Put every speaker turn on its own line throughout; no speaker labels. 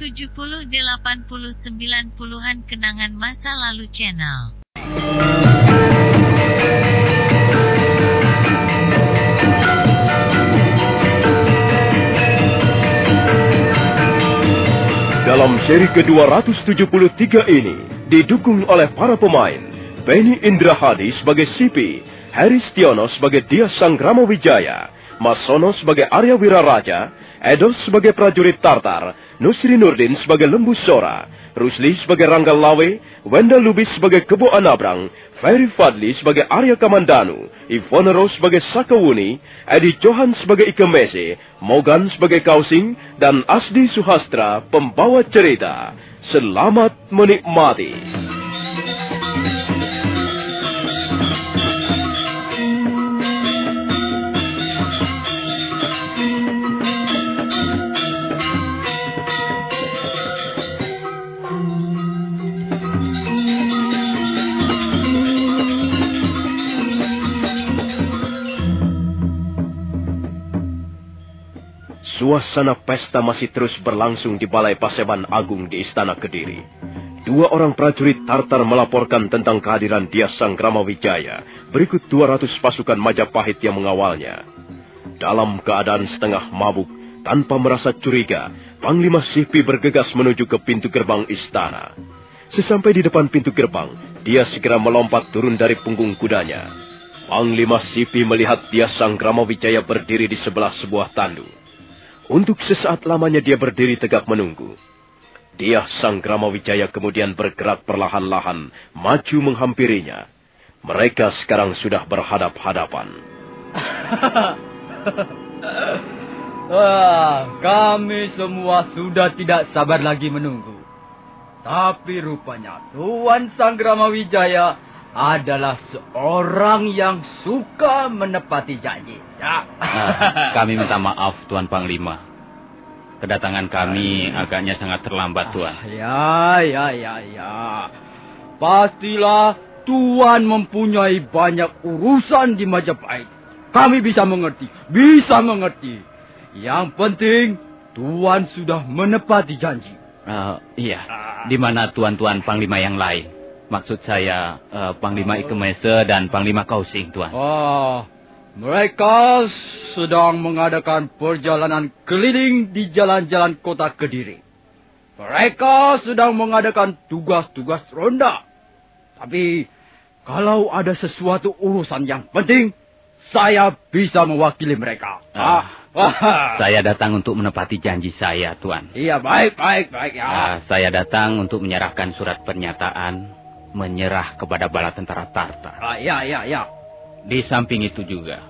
70, 80, 90-an Kenangan Masa Lalu Channel.
Dalam seri ke-273 ini, didukung oleh para pemain, Benny Indrahadi sebagai Sipi, Heri Stiono sebagai Dias Sanggrama Wijaya, Mas Sono sebagai Arya Wiraraja, Edos sebagai prajurit Tartar, Nusri Nurdin sebagai Lembu Sora, Rusli sebagai Rangga Lawe, Wenda Lubis sebagai Kebo Anabrang, Ferry Fadli sebagai Arya Kamandanu, Ivone Rose sebagai Sakawuni, Edi Johan sebagai Ike Mese, Mogan sebagai Kausing, dan Asdi Suhastra pembawa cerita. Selamat menikmati. Suasana pesta masih terus berlangsung di Balai Paseban Agung di Istana Kediri. 2 orang prajurit Tartar melaporkan tentang kehadiran Dias Sanggrama Wijaya, berikut 200 pasukan Majapahit yang mengawalnya. Dalam keadaan setengah mabuk, tanpa merasa curiga, Panglima Sipi bergegas menuju ke pintu gerbang istana. Sesampai di depan pintu gerbang, dia segera melompat turun dari punggung kudanya. Panglima Sipi melihat Dias Sanggrama Wijaya berdiri di sebelah sebuah tandu. Untuk sesaat lamanya dia berdiri tegak menunggu. Dias Sanggrama Wijaya kemudian bergerak perlahan-lahan, maju menghampirinya. Mereka sekarang sudah berhadap-hadapan.
Kami semua sudah tidak sabar lagi menunggu. Tapi rupanya Tuan Sanggrama Wijaya adalah seorang yang suka menepati janji. Ya.
Kami minta maaf, Tuan Panglima. Kedatangan kami agaknya sangat terlambat, Tuan.
Ya. Pastilah Tuan mempunyai banyak urusan di Majapahit. Kami bisa mengerti. Yang penting, Tuan sudah menepati janji.
Iya. Di mana Tuan-Tuan Panglima yang lain? Maksud saya, Panglima Ike Mese dan Panglima Kausing, Tuan.
Mereka sedang mengadakan perjalanan keliling di jalan-jalan kota Kediri. Mereka sedang mengadakan tugas-tugas ronda. Tapi, kalau ada sesuatu urusan yang penting, saya bisa mewakili mereka.
Saya datang untuk menepati janji saya, Tuan.
Iya, baik ya.
Saya datang untuk menyerahkan surat pernyataan, menyerah kepada bala tentara Tartar.
Ya.
Di samping itu juga,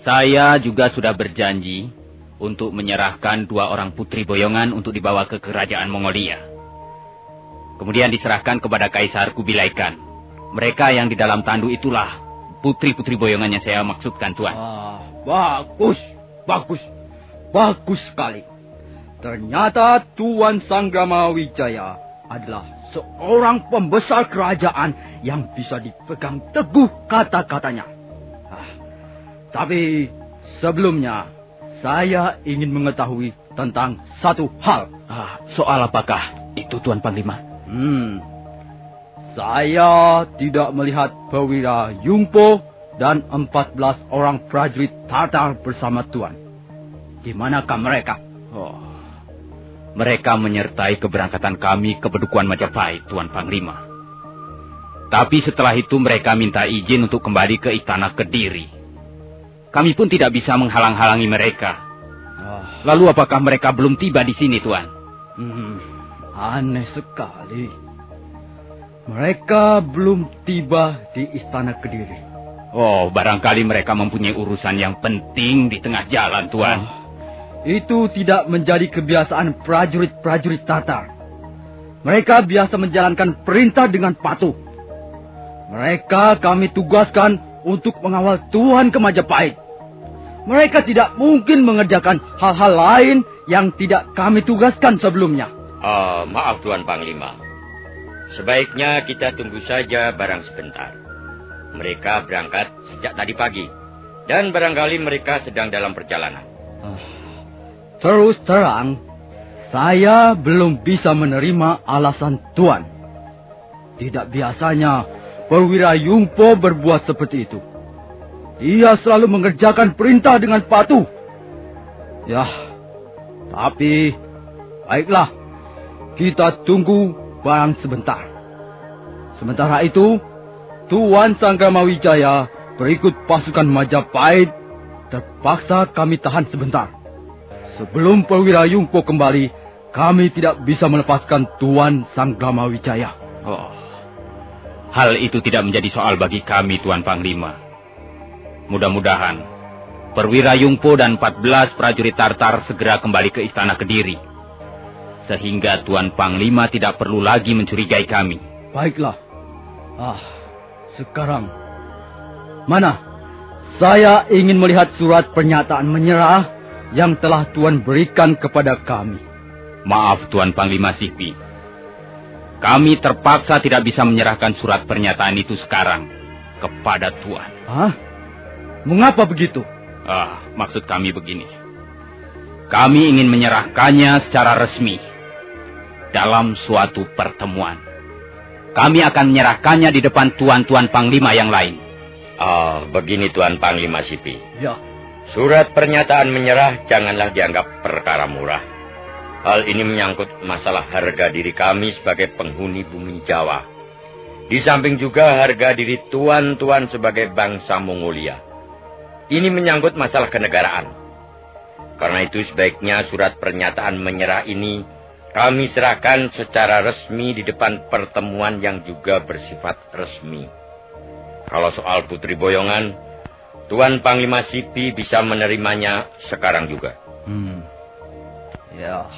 saya juga sudah berjanji untuk menyerahkan 2 orang putri boyongan untuk dibawa ke kerajaan Mongolia. Kemudian diserahkan kepada Kaisar Kubilai Khan. Mereka yang di dalam tandu itulah putri-putri boyongan yang saya maksudkan, Tuan.
Bagus sekali. Ternyata Tuan Sanggrama Wijaya adalah seorang pembesar kerajaan yang bisa dipegang teguh kata-katanya. Tapi sebelumnya, saya ingin mengetahui tentang satu hal.
Soal apakah itu, Tuan Panglima?
Saya tidak melihat Perwira Yungpo dan 14 orang prajurit Tartar bersama Tuan. Di manakah mereka?
Mereka menyertai keberangkatan kami ke Bedukuan Majapahit, Tuan Panglima. Tapi setelah itu mereka minta izin untuk kembali ke Istana Kediri. Kami pun tidak bisa menghalang-halangi mereka. Lalu apakah mereka belum tiba di sini, Tuan?
Aneh sekali. Mereka belum tiba di Istana Kediri.
Barangkali mereka mempunyai urusan yang penting di tengah jalan, Tuan.
Itu tidak menjadi kebiasaan prajurit-prajurit Tartar. Mereka biasa menjalankan perintah dengan patuh. Mereka kami tugaskan untuk mengawal Tuan ke Majapahit. Mereka tidak mungkin mengerjakan hal-hal lain yang tidak kami tugaskan sebelumnya.
Maaf Tuan Panglima. Sebaiknya kita tunggu saja barang sebentar. Mereka berangkat sejak tadi pagi. Dan barangkali mereka sedang dalam perjalanan.
Terus terang, Saya belum bisa menerima alasan Tuan. Tidak biasanya perwira Yungpo berbuat seperti itu. Dia selalu mengerjakan perintah dengan patuh. Ya, tapi baiklah, kita tunggu barang sebentar. Sementara itu, Tuan Sangramawijaya berikut pasukan Majapahit terpaksa kami tahan sebentar. Sebelum perwira Yungpo kembali, kami tidak bisa melepaskan Tuan Sangramawijaya.
Oh, hal itu tidak menjadi soal bagi kami, Tuan Panglima. Mudah-mudahan perwira Yungpo dan 14 prajurit Tartar segera kembali ke istana Kediri, sehingga Tuan Panglima tidak perlu lagi mencurigai kami.
Baiklah. Sekarang mana? Saya ingin melihat surat pernyataan menyerah yang telah Tuan berikan kepada kami.
Maaf, Tuan Panglima Sipi. Kami terpaksa tidak bisa menyerahkan surat pernyataan itu sekarang kepada Tuan.
Mengapa begitu?
Maksud kami begini. Kami ingin menyerahkannya secara resmi dalam suatu pertemuan. Kami akan menyerahkannya di depan Tuan-Tuan Panglima yang lain.
Begini Tuan Panglima Sipi.
Ya.
Surat pernyataan menyerah janganlah dianggap perkara murah. Hal ini menyangkut masalah harga diri kami sebagai penghuni bumi Jawa. Di samping juga harga diri tuan-tuan sebagai bangsa Mongolia. Ini menyangkut masalah kenegaraan. Karena itu sebaiknya surat pernyataan menyerah ini kami serahkan secara resmi di depan pertemuan yang juga bersifat resmi. Kalau soal Putri Boyongan, Tuan Panglima Sipi bisa menerimanya sekarang juga.
Ya.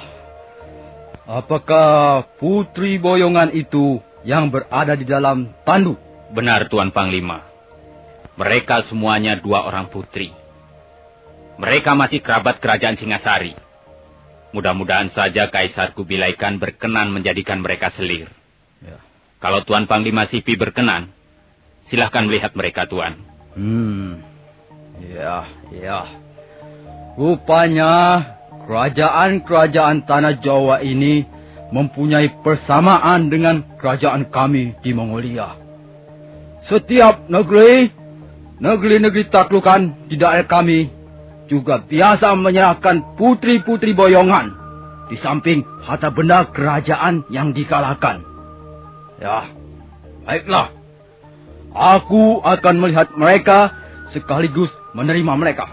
Apakah Putri Boyongan itu yang berada di dalam tandu?
Benar, Tuan Panglima. Mereka semuanya 2 orang putri. Mereka masih kerabat kerajaan Singasari. Mudah-mudahan saja Kaisar Kubilai Khan berkenan menjadikan mereka selir.
Ya.
Kalau Tuan Panglima Sipi berkenan, silahkan melihat mereka, Tuan.
Ya. Rupanya kerajaan-kerajaan tanah Jawa ini mempunyai persamaan dengan kerajaan kami di Mongolia. Setiap negeri taklukan di daerah kami juga biasa menyerahkan putri-putri boyongan di samping harta benda kerajaan yang dikalahkan. Ya, baiklah. Aku akan melihat mereka sekaligus menerima mereka.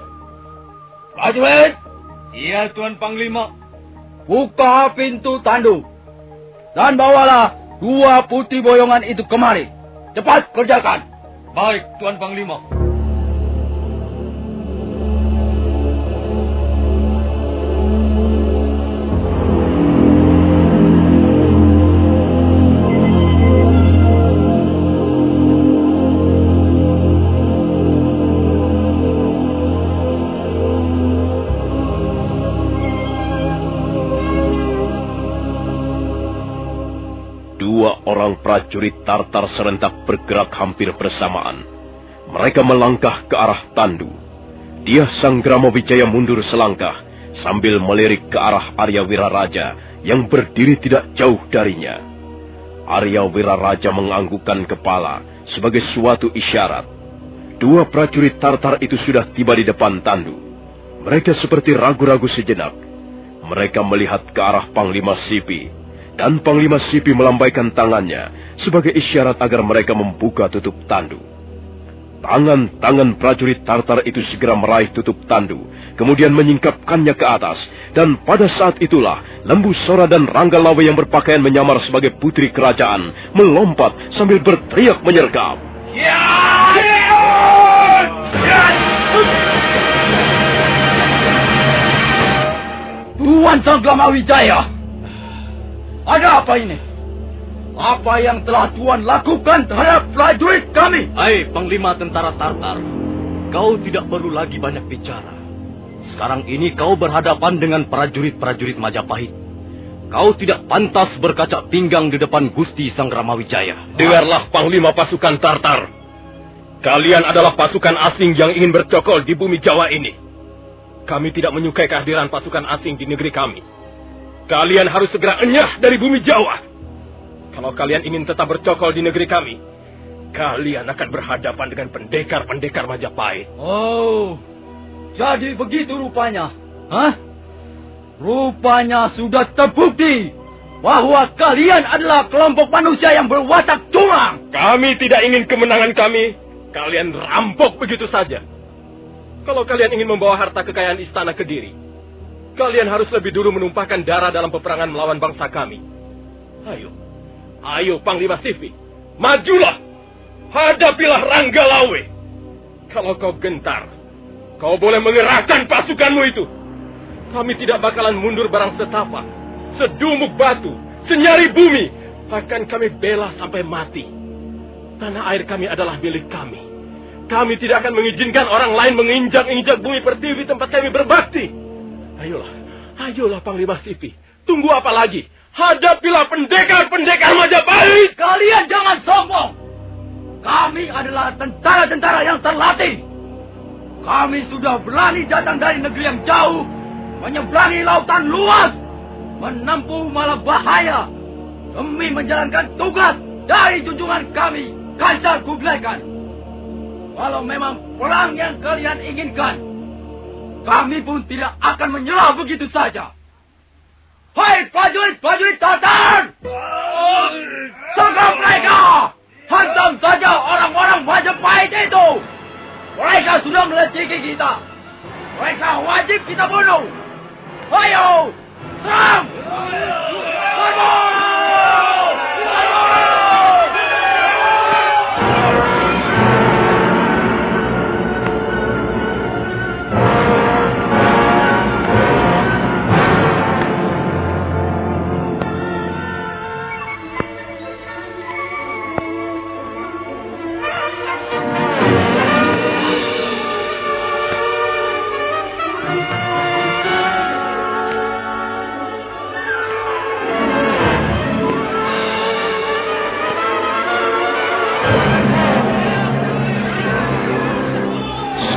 Prajurit!
Iya, Tuan Panglima.
Buka pintu tandu. Dan bawalah 2 putri boyongan itu kemari. Cepat kerjakan.
Baik, Tuan Panglima. Orang prajurit Tartar serentak bergerak hampir bersamaan. Mereka melangkah ke arah tandu. Dia Sangramawijaya mundur selangkah sambil melirik ke arah Arya Wiraraja yang berdiri tidak jauh darinya. Arya Wiraraja menganggukkan kepala sebagai suatu isyarat. 2 prajurit Tartar itu sudah tiba di depan tandu. Mereka seperti ragu-ragu sejenak. Mereka melihat ke arah Panglima Sipi. Dan Panglima Sipi melambaikan tangannya sebagai isyarat agar mereka membuka tutup tandu. Tangan-tangan prajurit Tartar itu segera meraih tutup tandu, kemudian menyingkapkannya ke atas. Dan pada saat itulah, Lembu Sora dan Ranggalawe yang berpakaian menyamar sebagai putri kerajaan melompat sambil berteriak menyergap.
Tuan Sangramawijaya! Ada apa ini? Apa yang telah Tuan lakukan terhadap prajurit kami?
Hai, Panglima Tentara Tartar. Kau tidak perlu lagi banyak bicara. Sekarang ini kau berhadapan dengan prajurit-prajurit Majapahit. Kau tidak pantas berkacak pinggang di depan Gusti Sangramawijaya.
Dengarlah, Panglima pasukan Tartar. Kalian adalah pasukan asing yang ingin bercokol di bumi Jawa ini. Kami tidak menyukai kehadiran pasukan asing di negeri kami. kalian harus segera enyah dari bumi Jawa. Kalau kalian ingin tetap bercokol di negeri kami, kalian akan berhadapan dengan pendekar-pendekar Majapahit.
Oh, jadi begitu rupanya. Hah? Rupanya sudah terbukti bahwa kalian adalah kelompok manusia yang berwatak curang.
Kami tidak ingin kemenangan kami kalian rampok begitu saja. Kalau kalian ingin membawa harta kekayaan istana Kediri, kalian harus lebih dulu menumpahkan darah dalam peperangan melawan bangsa kami. Ayo Panglima Sivi, majulah. Hadapilah Ranggalawe. Kalau kau gentar, kau boleh mengerahkan pasukanmu itu. Kami tidak bakalan mundur barang setapak, sedumuk batu, senyari bumi. Akan kami bela sampai mati. Tanah air kami adalah milik kami. Kami tidak akan mengizinkan orang lain menginjak-injak bumi pertiwi tempat kami berbakti. Ayolah Panglima Sivi. Tunggu apa lagi? Hadapilah pendekar-pendekar Majapahit.
Kalian jangan sombong. Kami adalah tentara-tentara yang terlatih. Kami sudah berani datang dari negeri yang jauh, menyeberangi lautan luas, menempuh malam bahaya, demi menjalankan tugas dari junjungan kami, Kaisar Kublai Khan. Kalau memang perang yang kalian inginkan, kami pun tidak akan menyerah begitu saja. Hai prajurit-prajurit Tatar! Sergap mereka! Hantam saja orang-orang Majapahit itu! Mereka sudah melecehkan kita! Mereka wajib kita bunuh! Ayo! Serang! Serbu!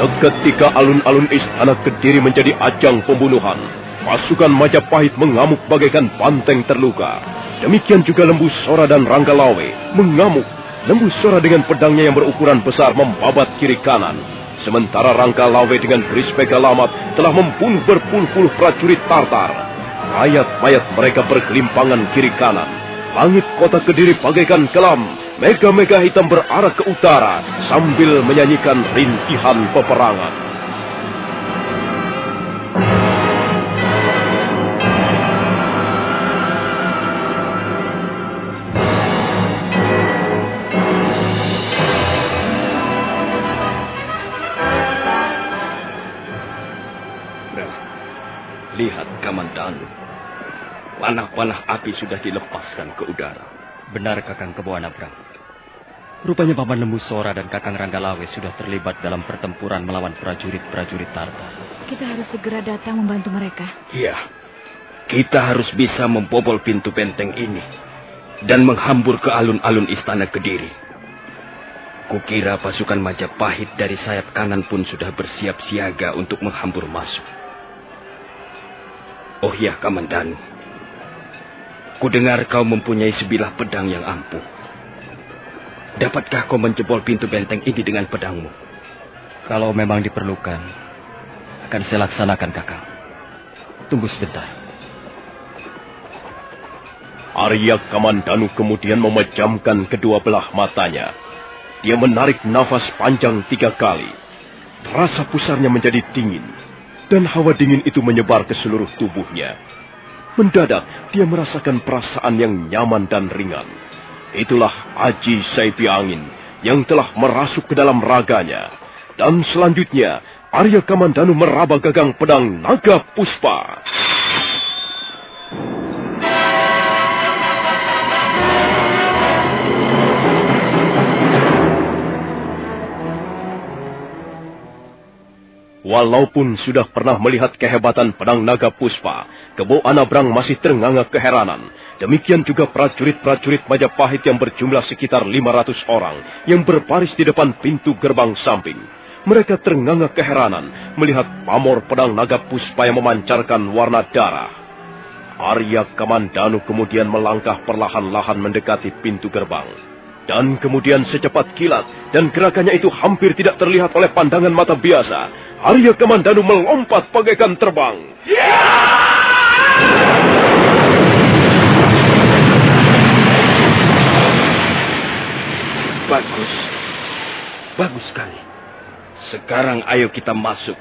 Seketika alun-alun istana Kediri menjadi ajang pembunuhan. Pasukan Majapahit mengamuk bagaikan banteng terluka. Demikian juga Lembu Sora dan Ranggalawe mengamuk. Lembu Sora dengan pedangnya yang berukuran besar membabat kiri kanan. Sementara Ranggalawe dengan keris Megalamat telah membunuh berpuluh-puluh prajurit Tartar. Mayat-mayat mereka bergelimpangan kiri kanan. Langit kota Kediri bagaikan kelam. Mega-mega hitam berarah ke utara sambil menyanyikan rintihan peperangan.
Lihat, Kamandanu. Panah-panah api sudah dilepaskan ke udara.
Benar, Kakang Keboana Brang. Rupanya Paman Lembu Sora dan Kakang Ranggalawe sudah terlibat dalam pertempuran melawan prajurit-prajurit Tartar.
Kita harus segera datang membantu mereka.
Iya, kita harus bisa membobol pintu benteng ini dan menghambur ke alun-alun istana Kediri. Kukira pasukan Majapahit dari sayap kanan pun sudah bersiap siaga untuk menghambur masuk. Oh ya, Kamandanu. Kudengar kau mempunyai sebilah pedang yang ampuh. Dapatkah kau menjebol pintu benteng ini dengan pedangmu?
Kalau memang diperlukan, akan saya laksanakan, Kakang. Tunggu sebentar.
Arya Kamandanu kemudian memejamkan kedua belah matanya. Dia menarik nafas panjang 3 kali. Rasa pusarnya menjadi dingin, dan hawa dingin itu menyebar ke seluruh tubuhnya. Mendadak, dia merasakan perasaan yang nyaman dan ringan. Itulah Aji Saipi Angin yang telah merasuk ke dalam raganya. Dan selanjutnya, Arya Kamandanu meraba gagang pedang Naga Puspa. Walaupun sudah pernah melihat kehebatan pedang Naga Puspa, Keboana Brang masih ternganga keheranan. Demikian juga prajurit-prajurit Majapahit yang berjumlah sekitar 500 orang yang berbaris di depan pintu gerbang samping. Mereka ternganga keheranan melihat pamor pedang Naga Puspa yang memancarkan warna darah. Arya Kamandanu kemudian melangkah perlahan-lahan mendekati pintu gerbang. Dan kemudian secepat kilat dan gerakannya itu hampir tidak terlihat oleh pandangan mata biasa, Arya Kamandanu melompat bagaikan terbang.
Bagus. Bagus sekali. Sekarang ayo kita masuk.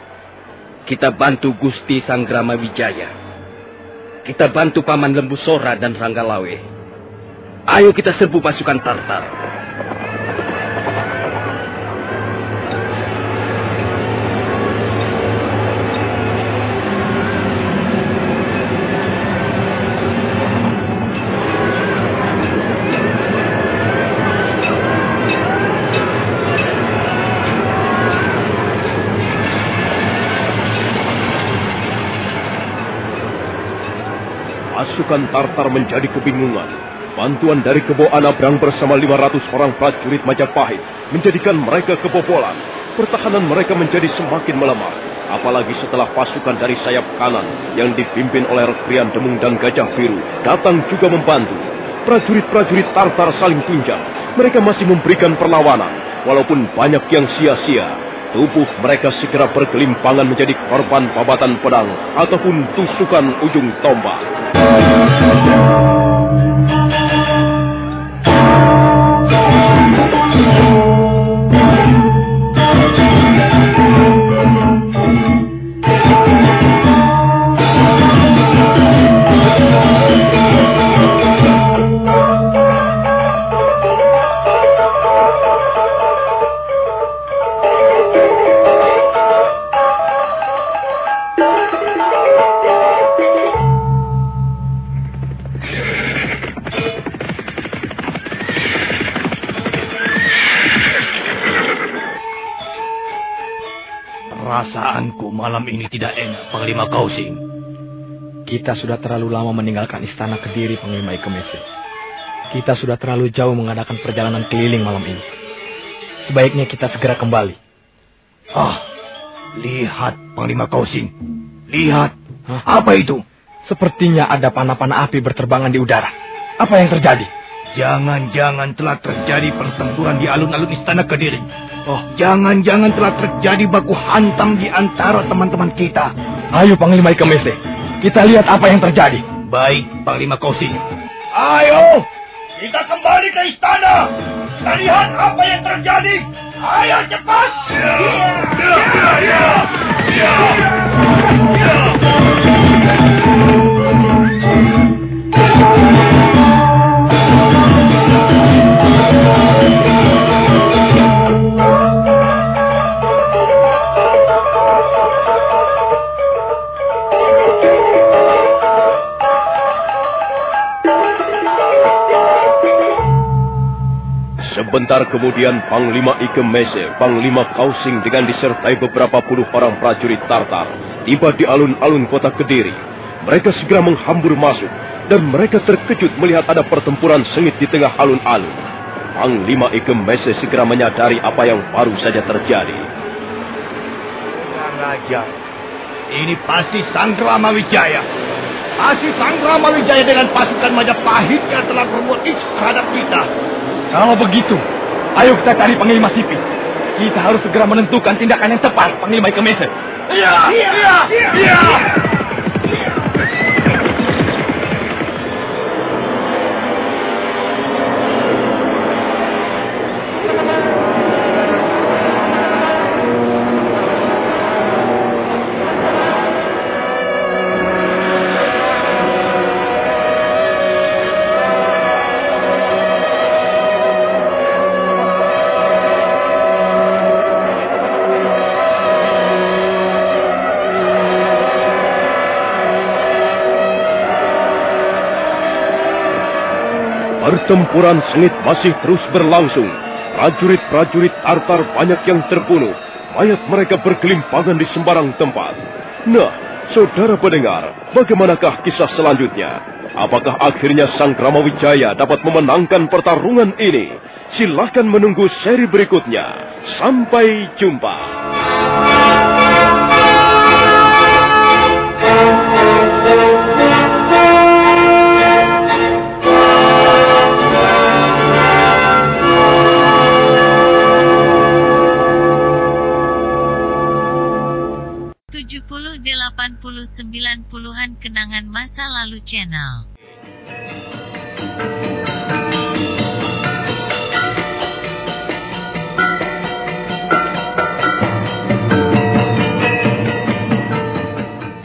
Kita bantu Gusti Sanggrama Wijaya. Kita bantu Paman Lembu Sora dan Ranggalawe. Ayo kita serbu pasukan Tartar.
Pasukan Tartar menjadi kebingungan. Bantuan dari Kebo Anabrang bersama 500 orang prajurit Majapahit menjadikan mereka kebobolan. Pertahanan mereka menjadi semakin melemah. Apalagi setelah pasukan dari sayap kanan yang dipimpin oleh Rekrian Demung dan Gajah Biru datang juga membantu. Prajurit-prajurit Tartar saling tunjang. Mereka masih memberikan perlawanan. Walaupun banyak yang sia-sia, tubuh mereka segera bergelimpangan menjadi korban babatan pedang ataupun tusukan ujung tombak.
Perasaanku malam ini tidak enak, Panglima Kausing.
Kita sudah terlalu lama meninggalkan istana Kediri, Panglima Ikemese. Kita sudah terlalu jauh mengadakan perjalanan keliling malam ini. Sebaiknya kita segera kembali.
Lihat, Panglima Kausing. Lihat. Apa itu?
Sepertinya ada panah-panah api berterbangan di udara. Apa yang terjadi?
Jangan-jangan telah terjadi pertempuran di alun-alun istana Kediri. Jangan-jangan telah terjadi baku hantam di antara teman-teman kita.
Ayo, Panglima Ikemese. Kita lihat apa yang terjadi.
Baik, Panglima Kausing. Ayo, kita kembali ke istana. Kita lihat apa yang terjadi. Ayo cepat.
Sebentar kemudian Panglima Ikemese, Panglima Kausing dengan disertai beberapa puluh orang prajurit Tartar tiba di alun-alun kota Kediri. Mereka segera menghambur masuk dan mereka terkejut melihat ada pertempuran sengit di tengah alun-alun. Panglima Ikemese segera menyadari apa yang baru saja terjadi.
Kurang ajar. Ini pasti Sanggrama Wijaya. Pasti Sanggrama Wijaya dengan pasukan Majapahit yang telah berbuat itu terhadap kita.
Kalau begitu, ayo kita cari Panglima Sipi. Kita harus segera menentukan tindakan yang tepat, Panglima Ikemese. Iya.
Pertempuran sengit masih terus berlangsung. Prajurit-prajurit Tartar banyak yang terbunuh. Mayat mereka bergelimpangan di sembarang tempat. Nah, saudara pendengar, bagaimanakah kisah selanjutnya? Apakah akhirnya Sanggrama Wijaya dapat memenangkan pertarungan ini? Silakan menunggu seri berikutnya. Sampai jumpa.
80-90-an Kenangan Masa Lalu Channel.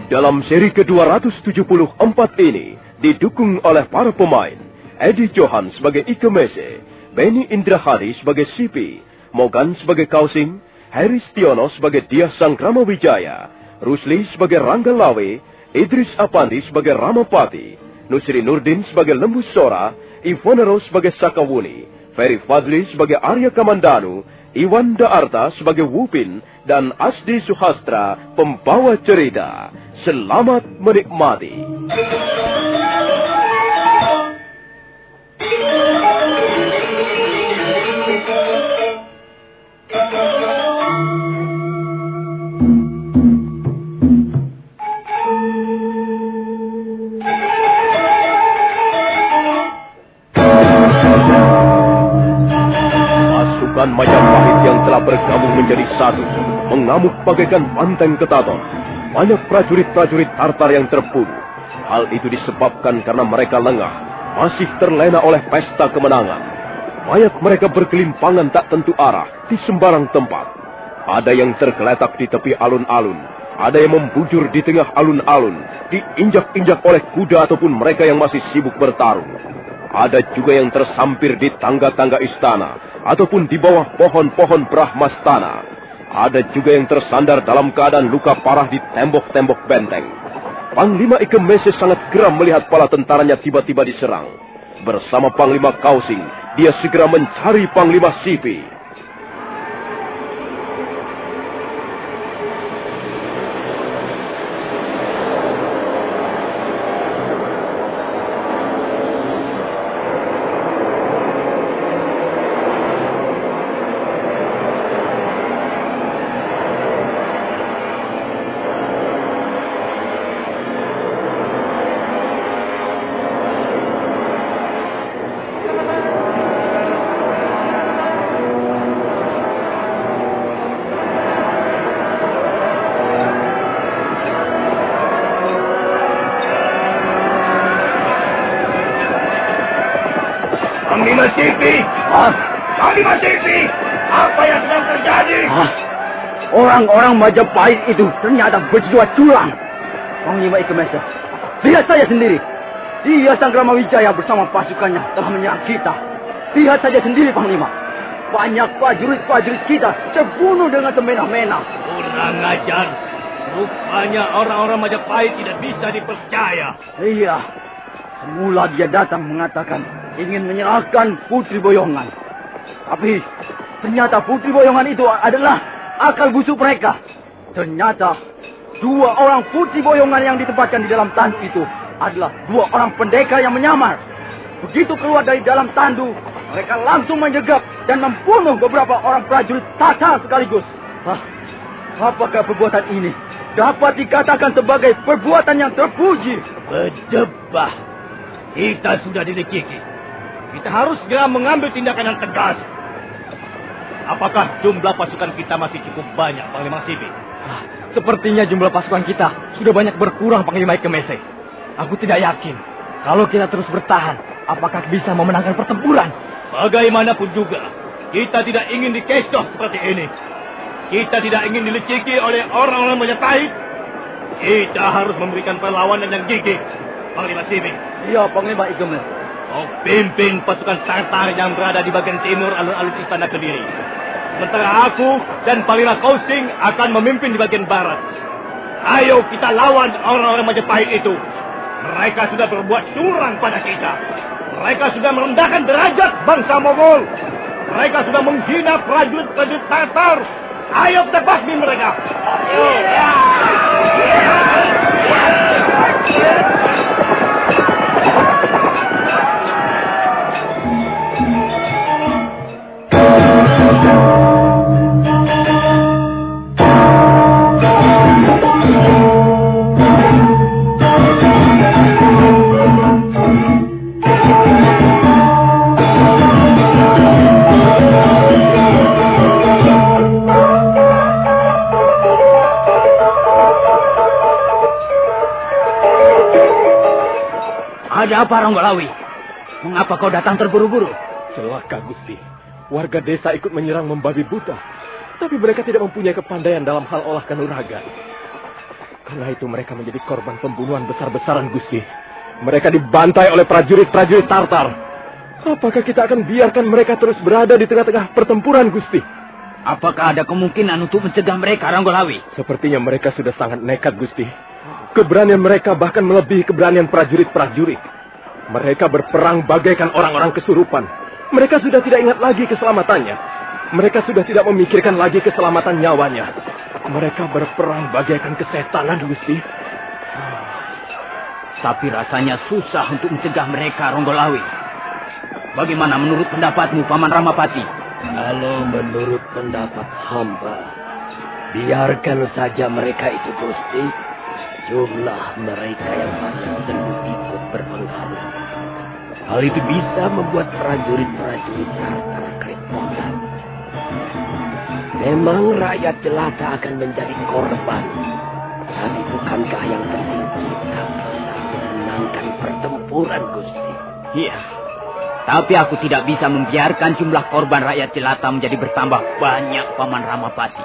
Dalam seri ke-274 ini didukung oleh para pemain Eddie Johan sebagai Ike Mese, Benny Indrahadi sebagai Sipi, Mogan sebagai Kausing, Heri Stiono sebagai Diah Sanggrama Wijaya, Rusli sebagai Rangga Lawe, Idris Apandi sebagai Ramapati, Nusri Nurdin sebagai Lembu Sora, Ivonero sebagai Sakawuni, Ferry Fadli sebagai Arya Kamandanu, Iwan Daarta sebagai Wupin, dan Asdi Suhastra pembawa cerita. Selamat menikmati. Pasukan Majapahit yang telah bergabung menjadi satu mengamuk bagaikan banteng ketaton. Banyak prajurit-prajurit Tartar yang terbunuh. Hal itu disebabkan karena mereka lengah, masih terlena oleh pesta kemenangan. Mayat mereka bergelimpangan tak tentu arah di sembarang tempat. Ada yang tergeletak di tepi alun-alun, ada yang membujur di tengah alun-alun, diinjak-injak oleh kuda ataupun mereka yang masih sibuk bertarung. Ada juga yang tersampir di tangga-tangga istana, ataupun di bawah pohon-pohon Brahmastana. Ada juga yang tersandar dalam keadaan luka parah di tembok-tembok benteng. Panglima Ike Mese sangat geram melihat pala tentaranya tiba-tiba diserang. Bersama Panglima Kausing, dia segera mencari Panglima Sipi.
Panglima Sipi! Panglima Sipi! Apa yang sedang terjadi?
Orang-orang Majapahit itu ternyata berjiwa curang. Panglima Ike Mese, lihat saja sendiri. Dia Sanggrama Wijaya bersama pasukannya telah menyerang kita. Lihat saja sendiri, Panglima. Banyak prajurit-prajurit kita terbunuh dengan semena-mena.
Kurang ajar. Rupanya orang-orang Majapahit tidak bisa dipercaya.
Iya. Semula dia datang mengatakan ingin menyerahkan Putri Boyongan. Tapi ternyata Putri Boyongan itu adalah akal busuk mereka. Ternyata 2 orang Putri Boyongan yang ditempatkan di dalam tandu itu adalah 2 orang pendekar yang menyamar. Begitu keluar dari dalam tandu, mereka langsung menyegap dan membunuh beberapa orang prajurit Tatar sekaligus. Apakah perbuatan ini dapat dikatakan sebagai perbuatan yang terpuji?
Berdebah. Kita sudah dileceki. Kita harus segera mengambil tindakan yang tegas. Apakah jumlah pasukan kita masih cukup banyak, Panglima Sipi?
Sepertinya jumlah pasukan kita sudah banyak berkurang, Panglima Ike Mese. Aku tidak yakin kalau kita terus bertahan, apakah bisa memenangkan pertempuran.
Bagaimanapun juga, kita tidak ingin dikecoh seperti ini. Kita tidak ingin dileceki oleh orang-orang Majapahit. Kita harus memberikan perlawanan yang gigih, Panglima Sipi.
Iya, Panglima Ike Mese.
Kau pimpin pasukan Tartar yang berada di bagian timur alun-alun Istana Kediri. Sementara aku dan Panglima Kausing akan memimpin di bagian barat. Ayo kita lawan orang-orang Majapahit itu. Mereka sudah berbuat curang pada kita. Mereka sudah merendahkan derajat bangsa Mongol. Mereka sudah menghina prajurit-prajurit Tartar. Ayo kita basmi mereka.
apa Ronggolawi? Mengapa kau datang terburu-buru?
Celaka, Gusti. Warga desa ikut menyerang membabi buta. Tapi mereka tidak mempunyai kepandaian dalam hal olah kanuragan. Karena itu mereka menjadi korban pembunuhan besar-besaran, Gusti. Mereka dibantai oleh prajurit-prajurit Tartar. Apakah kita akan biarkan mereka terus berada di tengah-tengah pertempuran, Gusti?
Apakah ada kemungkinan untuk mencegah mereka, Ronggolawi?
Sepertinya mereka sudah sangat nekat, Gusti. Keberanian mereka bahkan melebihi keberanian prajurit-prajurit. Mereka berperang bagaikan orang-orang kesurupan. Mereka sudah tidak ingat lagi keselamatannya. Mereka sudah tidak memikirkan lagi keselamatan nyawanya. Mereka berperang bagaikan kesetanan, Gusti.
Tapi rasanya susah untuk mencegah mereka, Ronggolawi. Bagaimana menurut pendapatmu, Paman Ramapati?
Kalau menurut pendapat hamba, biarkan saja mereka itu, Gusti. Jumlah mereka yang masuk tentu ikut berpengaruh. Hal itu bisa membuat prajurit-prajurit Tartar kerepotan. Memang rakyat jelata akan menjadi korban. Tapi bukankah yang penting kita bisa memenangkan pertempuran, Gusti?
Iya. Tapi aku tidak bisa membiarkan jumlah korban rakyat jelata menjadi bertambah banyak, Paman Ramapati.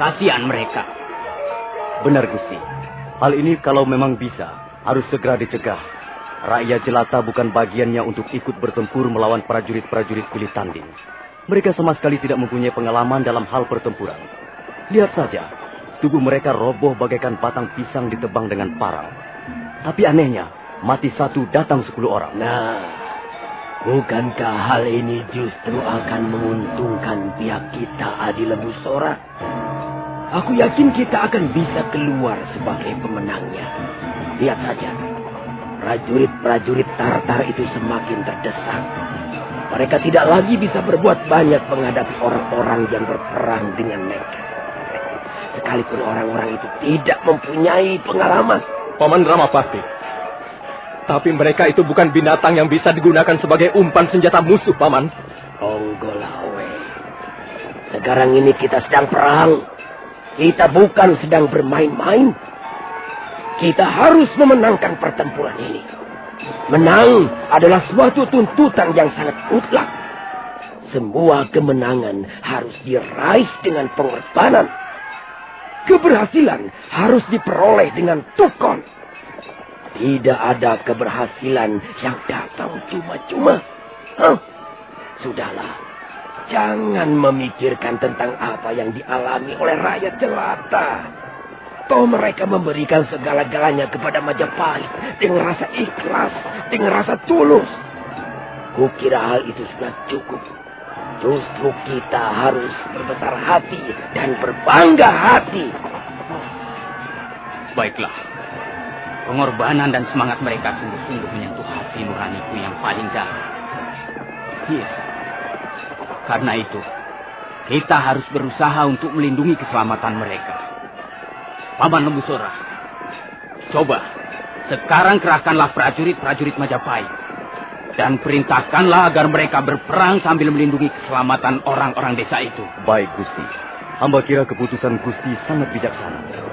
Kasihan mereka.
Benar, Gusti. Hal ini kalau memang bisa, harus segera dicegah. Rakyat jelata bukan bagiannya untuk ikut bertempur melawan prajurit-prajurit kulit tanding. Mereka sama sekali tidak mempunyai pengalaman dalam hal pertempuran. Lihat saja, tubuh mereka roboh bagaikan batang pisang ditebang dengan parang. Tapi anehnya, mati satu datang 10 orang.
Nah, bukankah hal ini justru akan menguntungkan pihak kita, Adi Lembu Sora? Aku yakin kita akan bisa keluar sebagai pemenangnya. Lihat saja, prajurit-prajurit Tartar itu semakin terdesak. Mereka tidak lagi bisa berbuat banyak menghadapi orang-orang yang berperang dengan mereka. Sekalipun orang-orang itu tidak mempunyai pengalaman.
Paman Ramapati. Tapi mereka itu bukan binatang yang bisa digunakan sebagai umpan senjata musuh, Paman.
Ronggolawe. Sekarang ini kita sedang perang. Kita bukan sedang bermain-main. Kita harus memenangkan pertempuran ini. Menang adalah suatu tuntutan yang sangat mutlak. Semua kemenangan harus diraih dengan pengorbanan. Keberhasilan harus diperoleh dengan tukon. Tidak ada keberhasilan yang datang cuma-cuma. Sudahlah. Jangan memikirkan tentang apa yang dialami oleh rakyat jelata. Toh mereka memberikan segala-galanya kepada Majapahit dengan rasa ikhlas, dengan rasa tulus. Kukira hal itu sudah cukup. Justru kita harus berbesar hati dan berbangga hati.
Baiklah. Pengorbanan dan semangat mereka sungguh-sungguh menyentuh hati nuraniku yang paling dalam. Iya. Karena itu, kita harus berusaha untuk melindungi keselamatan mereka. Paman Lembu Sora, coba sekarang kerahkanlah prajurit-prajurit Majapahit dan perintahkanlah agar mereka berperang sambil melindungi keselamatan orang-orang desa itu.
Baik, Gusti. Hamba kira keputusan Gusti sangat bijaksana.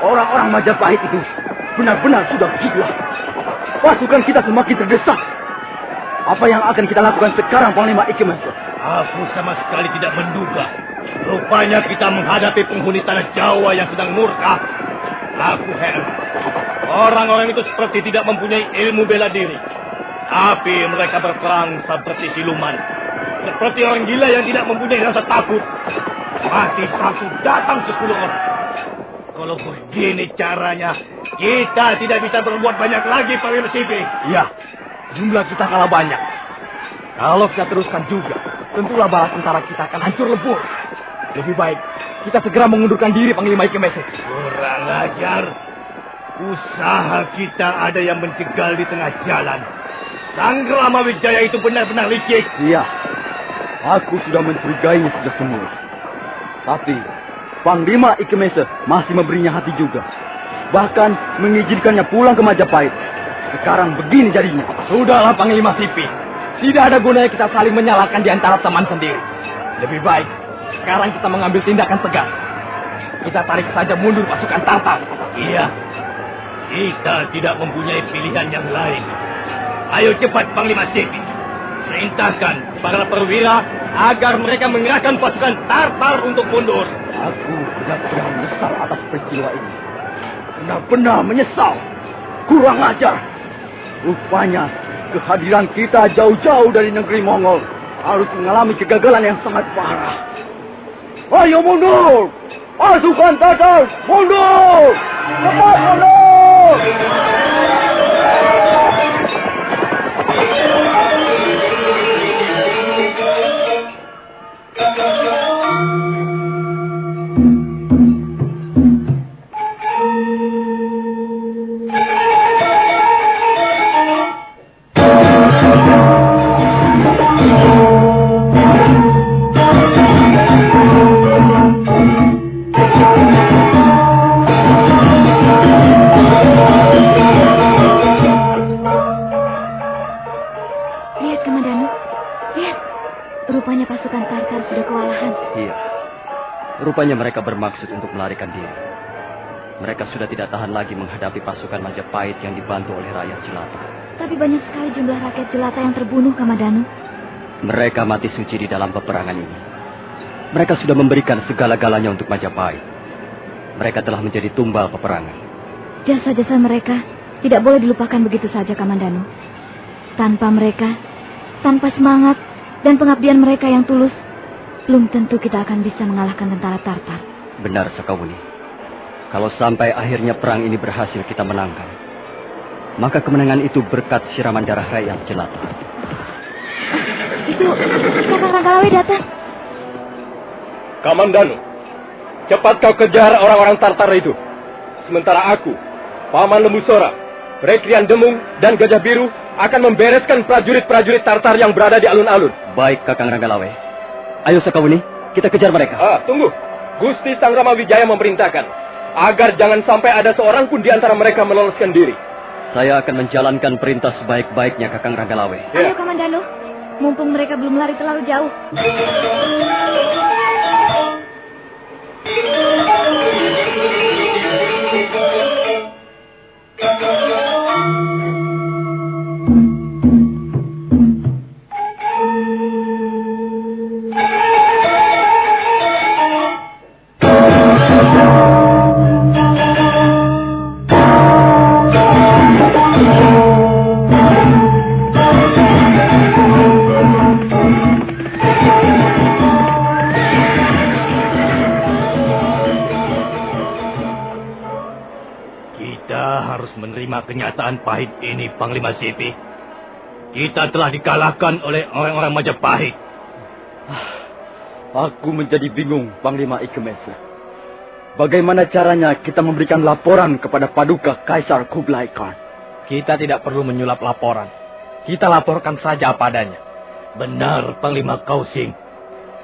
Orang-orang Majapahit itu benar-benar sudah gila. Pasukan kita semakin terdesak. Apa yang akan kita lakukan sekarang, Panglima Ikemese?
Aku sama sekali tidak menduga. Rupanya kita menghadapi penghuni tanah Jawa yang sedang murka. Aku heran. Orang-orang itu seperti tidak mempunyai ilmu bela diri. Tapi mereka berperang seperti siluman. Seperti orang gila yang tidak mempunyai rasa takut. Mati satu, datang 10 orang. Kalau begini caranya, kita tidak bisa berbuat banyak lagi, Pak Wirasipi.
Iya, jumlah kita kalah banyak. Kalau kita teruskan juga, tentulah balas tentara kita akan hancur lebur. Lebih baik kita segera mengundurkan diri, Panglima Ikemese.
Kurang ajar. Usaha kita ada yang mencegal di tengah jalan. Sanggrama Wijaya itu benar-benar licik.
Iya, aku sudah mencurigainya sudah semua. Tapi Panglima Ikemese masih memberinya hati juga. Bahkan mengizinkannya pulang ke Majapahit. Sekarang begini jadinya.
Sudahlah Panglima Sipi. Tidak ada gunanya kita saling menyalahkan di antara teman sendiri. Lebih baik sekarang kita mengambil tindakan tegas. Kita tarik saja mundur pasukan Tartar.
Iya, kita tidak mempunyai pilihan yang lain. Ayo cepat Panglima Sipi. Perintahkan para perwira agar mereka mengerahkan pasukan Tartar untuk mundur.
Aku benar-benar menyesal atas peristiwa ini. Benar-benar menyesal. Kurang ajar. Rupanya kehadiran kita jauh-jauh dari negeri Mongol harus mengalami kegagalan yang sangat parah. Ayo mundur! Pasukan Tatar, mundur! Cepat mundur!
Rupanya mereka bermaksud untuk melarikan diri. Mereka sudah tidak tahan lagi menghadapi pasukan Majapahit yang dibantu oleh rakyat jelata.
Tapi banyak sekali jumlah rakyat jelata yang terbunuh, Kamadanu.
Mereka mati suci di dalam peperangan ini. Mereka sudah memberikan segala-galanya untuk Majapahit. Mereka telah menjadi tumbal peperangan.
Jasa-jasa mereka tidak boleh dilupakan begitu saja, Kamandanu. Tanpa mereka, tanpa semangat dan pengabdian mereka yang tulus, belum tentu kita akan bisa mengalahkan tentara Tartar.
Benar, Sakawuni. Kalau sampai akhirnya perang ini berhasil kita menangkan, maka kemenangan itu berkat siraman darah rakyat jelata.
Itu Kakang Ranggalawe datang.
Kamandanu, cepat kau kejar orang-orang Tartar itu. Sementara aku, Paman Lembu Sora, Rekrian Demung, dan Gajah Biru akan membereskan prajurit-prajurit Tartar yang berada di alun-alun.
Baik, Kakang Ranggalawe. Ayo Sakawuni, kita kejar mereka.
Tunggu. Gusti Sanggrama Wijaya memerintahkan agar jangan sampai ada seorang pun di antara mereka meloloskan diri.
Saya akan menjalankan perintah sebaik-baiknya, Kakang Ranggalawe.
Ayo, Kamandanu. Mumpung mereka belum lari terlalu jauh.
Kenyataan pahit ini, Panglima Sipi. Kita telah dikalahkan oleh orang-orang Majapahit.
Aku menjadi bingung, Panglima Ikemese. Bagaimana caranya kita memberikan laporan kepada Paduka Kaisar Kublai Khan?
Kita tidak perlu menyulap laporan. Kita laporkan saja apa adanya.
Benar, Panglima Kausing.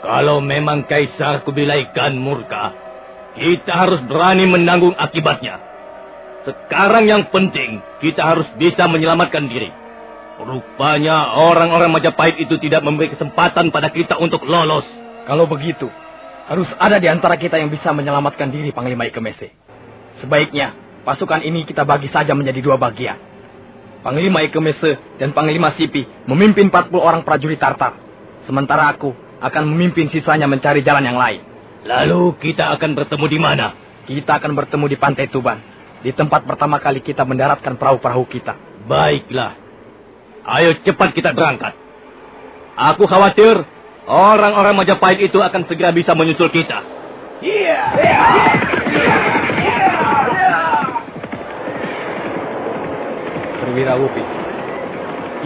Kalau memang Kaisar Kublai Khan murka, kita harus berani menanggung akibatnya. Sekarang yang penting, kita harus bisa menyelamatkan diri. Rupanya orang-orang Majapahit itu tidak memberi kesempatan pada kita untuk lolos.
Kalau begitu, harus ada di antara kita yang bisa menyelamatkan diri, Panglima Ikemese. Sebaiknya, pasukan ini kita bagi saja menjadi dua bagian. Panglima Ikemese dan Panglima Sipi memimpin 40 orang prajurit Tartar. Sementara aku akan memimpin sisanya mencari jalan yang lain.
Lalu kita akan bertemu di mana?
Kita akan bertemu di Pantai Tuban. Di tempat pertama kali kita mendaratkan perahu-perahu kita.
Baiklah. Ayo cepat kita berangkat. Aku khawatir orang-orang Majapahit itu akan segera bisa menyusul kita.
Perwira Wupi.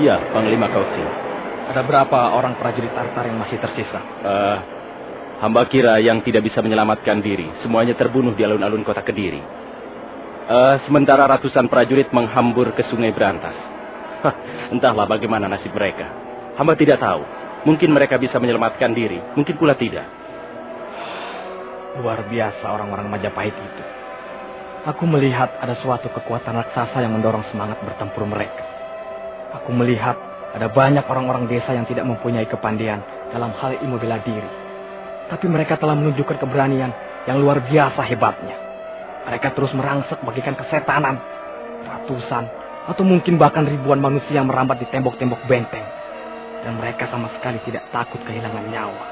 Iya, Panglima Kausing.
Ada berapa orang prajurit Tartar yang masih tersisa?
Hamba kira yang tidak bisa menyelamatkan diri, semuanya terbunuh di alun-alun kota Kediri.
Sementara ratusan prajurit menghambur ke Sungai Berantas. Entahlah bagaimana nasib mereka. Hamba tidak tahu. Mungkin mereka bisa menyelamatkan diri, mungkin pula tidak.
Luar biasa orang-orang Majapahit itu. Aku melihat ada suatu kekuatan raksasa yang mendorong semangat bertempur mereka. Aku melihat ada banyak orang-orang desa yang tidak mempunyai kepandaian dalam hal ilmu bela diri. Tapi mereka telah menunjukkan keberanian yang luar biasa hebatnya. Mereka terus merangsek bagikan kesetanan. Ratusan atau mungkin bahkan ribuan manusia yang merambat di tembok-tembok benteng. Dan mereka sama sekali tidak takut kehilangan nyawa.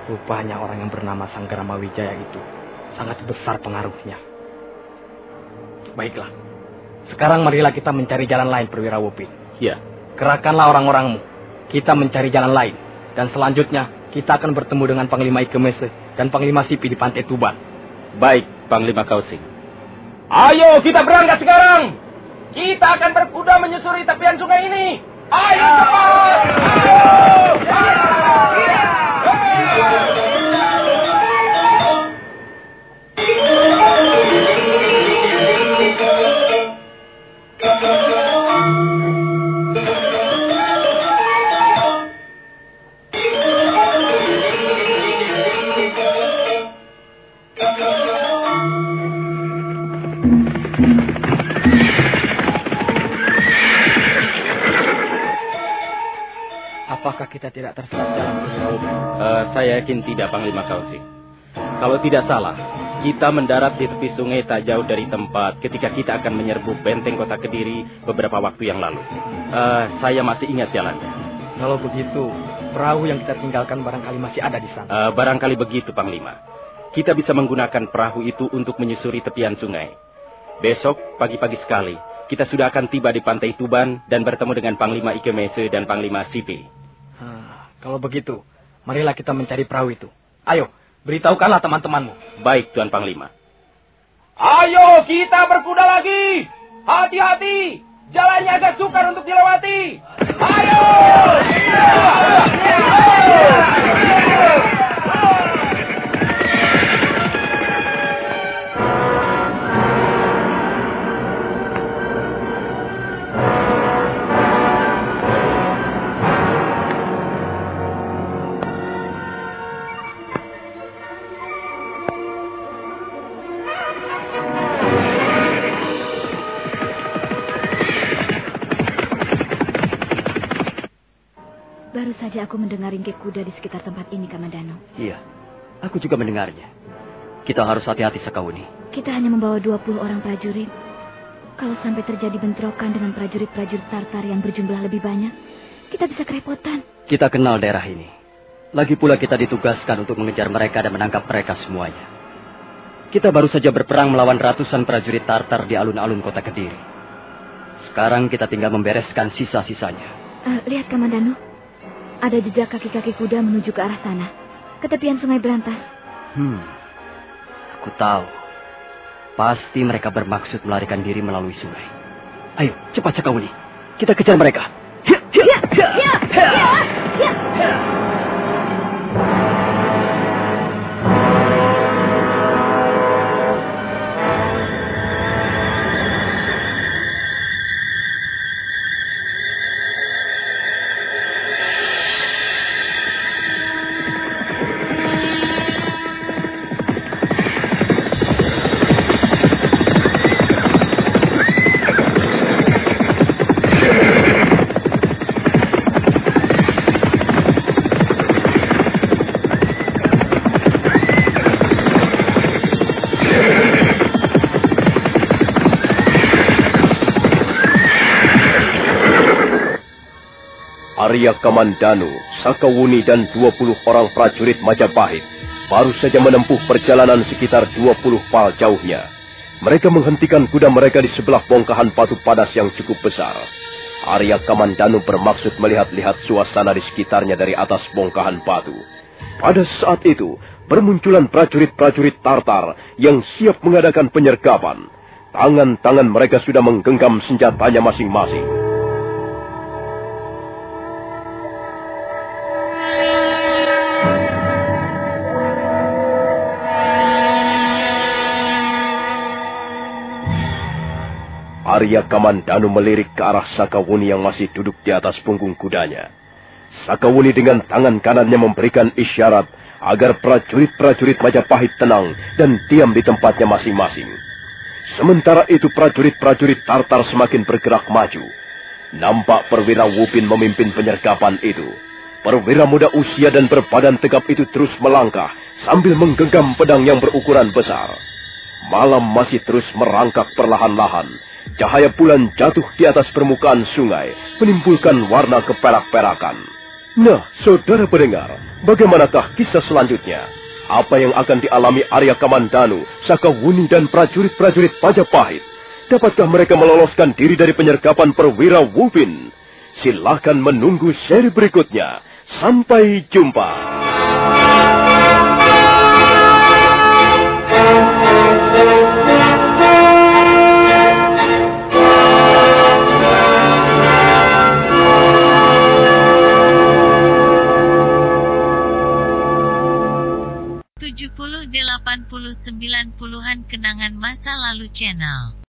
Rupanya orang yang bernama Sanggrama Wijaya itu sangat besar pengaruhnya. Baiklah. Sekarang marilah kita mencari jalan lain, Perwira Wupin.
Ya.
Kerahkanlah orang-orangmu. Kita mencari jalan lain. Dan selanjutnya kita akan bertemu dengan Panglima Ikemese dan Panglima Sipi di Pantai Tuban.
Baik, Panglima Kausing.
Ayo kita berangkat sekarang. Kita akan berkuda menyusuri tepian sungai ini. Ayo cepat.
Apakah kita tidak tersesat jalan?
Saya yakin tidak, Panglima Kausing. Kalau tidak salah, kita mendarat di tepi sungai tak jauh dari tempat ketika kita akan menyerbu benteng kota Kediri beberapa waktu yang lalu. Saya masih ingat jalannya.
Kalau begitu, perahu yang kita tinggalkan barangkali masih ada di sana.
Barangkali begitu, Panglima. Kita bisa menggunakan perahu itu untuk menyusuri tepian sungai. Besok, pagi-pagi sekali, kita sudah akan tiba di Pantai Tuban dan bertemu dengan Panglima Ikemese dan Panglima Sipi.
Kalau begitu, marilah kita mencari perahu itu. Ayo, beritahukanlah teman-temanmu.
Baik, Tuan Panglima.
Ayo kita berkuda lagi. Hati-hati, jalannya agak sukar untuk dilewati. Ayo!
Baru saja aku mendengar ringkih kuda di sekitar tempat ini, Kamandano.
Iya, aku juga mendengarnya. Kita harus hati-hati, Sakauni.
Kita hanya membawa 20 orang prajurit. Kalau sampai terjadi bentrokan dengan prajurit-prajurit Tartar yang berjumlah lebih banyak, kita bisa kerepotan.
Kita kenal daerah ini. Lagi pula kita ditugaskan untuk mengejar mereka dan menangkap mereka semuanya. Kita baru saja berperang melawan ratusan prajurit Tartar di alun-alun kota Kediri. Sekarang kita tinggal membereskan sisa-sisanya.
Lihat, Kamandano. Ada jejak kaki-kaki kuda menuju ke arah sana. Ke tepian sungai Berantas.
Aku tahu. Pasti mereka bermaksud melarikan diri melalui sungai. Ayo, cepat Sakauni. Kita kejar mereka.
Arya Kamandanu, Sakawuni dan 20 orang prajurit Majapahit baru saja menempuh perjalanan sekitar 20 pal jauhnya. Mereka menghentikan kuda mereka di sebelah bongkahan batu padas yang cukup besar. Arya Kamandanu bermaksud melihat-lihat suasana di sekitarnya dari atas bongkahan batu. Pada saat itu, bermunculan prajurit-prajurit Tartar yang siap mengadakan penyergapan. Tangan-tangan mereka sudah menggenggam senjatanya masing-masing. Arya Kamandanu melirik ke arah Sakawuni yang masih duduk di atas punggung kudanya. Sakawuni dengan tangan kanannya memberikan isyarat agar prajurit-prajurit Majapahit tenang dan diam di tempatnya masing-masing. Sementara itu prajurit-prajurit Tartar semakin bergerak maju. Nampak perwira Wupin memimpin penyergapan itu. Perwira muda usia dan berbadan tegap itu terus melangkah sambil menggenggam pedang yang berukuran besar. Malam masih terus merangkak perlahan-lahan. Cahaya bulan jatuh di atas permukaan sungai, menimbulkan warna keperak-perakan. Nah, saudara pendengar, bagaimanakah kisah selanjutnya? Apa yang akan dialami Arya Kamandanu, Sakawuni, dan prajurit-prajurit Majapahit? Dapatkah mereka meloloskan diri dari penyergapan perwira Wupin? Silahkan menunggu seri berikutnya. Sampai jumpa.
Puluhan kenangan masa lalu channel.